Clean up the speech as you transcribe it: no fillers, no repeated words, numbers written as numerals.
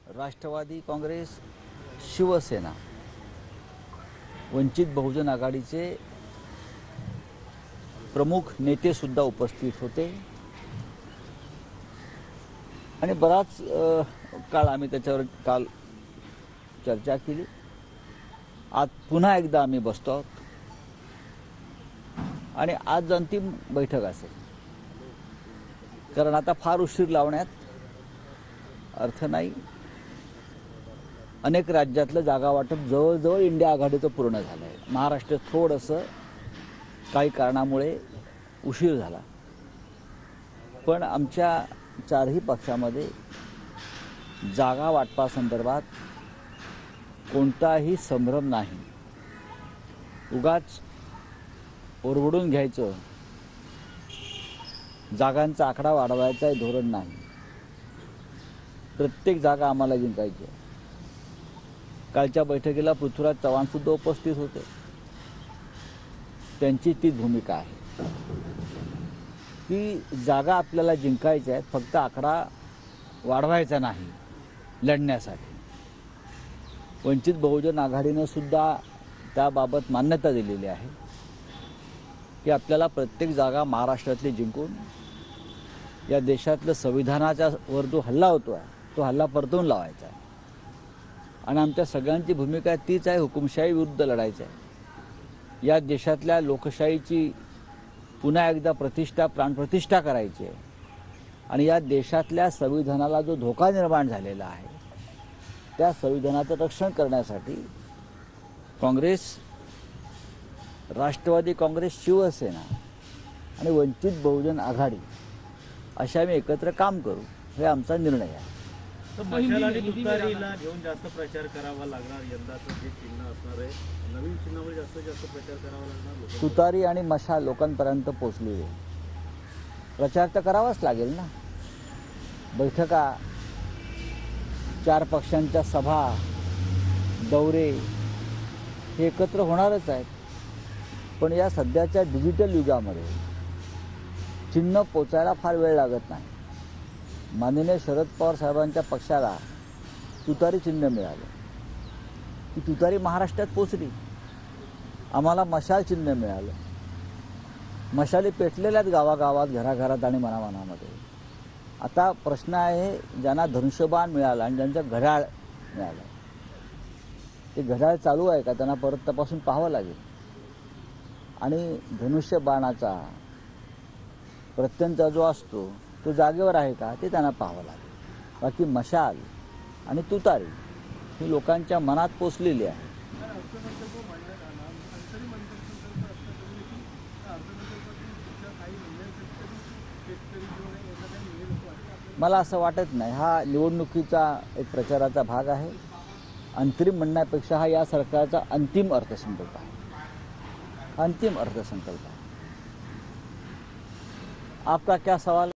राष्ट्रवादी काँग्रेस, शिवसेना, वंचित बहुजन आघाडीचे प्रमुख नेते सुद्धा उपस्थित होते आणि बराच काळ आम्ही त्याच्यावर काल चर्चा केली। आज पुन्हा एकदा आम्ही बसतो आहोत आणि आज अंतिम बैठक असेल, कारण आता फार उशीर लावण्यात अर्थ नाही। अनेक राज्यातलं जागा वाटप जवळजवळ इंडिया आघाडीचं पूर्ण झालं आहे। महाराष्ट्रात थोडंसं काही कारणामुळे उशीर झाला, पण आमच्या चारही पक्षामध्ये जागा वाटपासंदर्भात कोणताही संभ्रम नाही। उगाच ओरडून घ्यायचं, जागांचा आकडा वाढवायचा हे धोरण नाही। प्रत्येक जागा आम्हाला जिंकायची आहे। कालच्या बैठकीला पृथ्वीराज चव्हाण सुद्धा उपस्थित होते। त्यांची ती भूमिका आहे की जागा आपल्याला जिंकायच्या आहेत, फक्त आकडा वाढवायचा नाही लढण्यासाठी। वंचित बहुजन आघाडीनं सुद्धा त्याबाबत मान्यता दिलेली आहे की आपल्याला प्रत्येक जागा महाराष्ट्रातली जिंकून या देशातलं संविधानाच्या वर जो हल्ला होतो आहे तो हल्ला परतवून लावायचा आहे। आणि आमच्या सगळ्यांची भूमिका तीच आहे, हुकुमशाही विरुद्ध लढायचं आहे। या देशातल्या लोकशाहीची पुन्हा एकदा प्राणप्रतिष्ठा करायची आहे आणि या देशातल्या संविधानाला जो धोका निर्माण झालेला आहे त्या संविधानाचं रक्षण करण्यासाठी काँग्रेस, राष्ट्रवादी काँग्रेस, शिवसेना आणि वंचित बहुजन आघाडी अशा आम्ही एकत्र काम करू, हे आमचा निर्णय आहे। मशाल आणि तुतारीला घेऊन जास्त प्रचार करावा लागणार। यंदाचं जे चिन्ह असणार आहे, नवीन चिन्हावर जास्त प्रचार करावा लागणार। तुतारी आणि मशाल लोकांपर्यंत पोहोचलेली आहे, प्रचार तर करावाच लागेल ना। बैठका, चार पक्षांच्या सभा, दौरे हे एकत्र होणारच आहेत। पण या सध्याच्या डिजिटल युगामध्ये चिन्ह पोचायला फार वेळ लागत नाही। माननीय शरद पवार साहेबांच्या पक्षाला तुतारी चिन्ह मिळालं, ती तुतारी महाराष्ट्रात पोचली। आम्हाला मशाल चिन्ह मिळालं, मशाली पेटलेल्यात गावागावात, घराघरात आणि मनामनामध्ये। आता प्रश्न आहे, ज्यांना धनुष्यबाण मिळाला आणि ज्यांचं घड्याळ मिळालं, ते घड्याळ चालू आहे का, त्यांना परत तपासून पाहावं लागेल। आणि धनुष्यबाणाचा प्रत्यंचा जो असतो तो जागेवर आहे का ते त्यांना पाहावं लागेल। बाकी मशाल आणि तुतारी ही लोकांच्या मनात पोचलेली आहे। मला असं वाटत नाही, हा निवडणुकीचा एक प्रचाराचा भाग आहे। अंतरिम म्हणण्यापेक्षा हा या सरकारचा अंतिम अर्थसंकल्प आहे, अंतिम अर्थसंकल्प आहे। आपका क्या सवाल?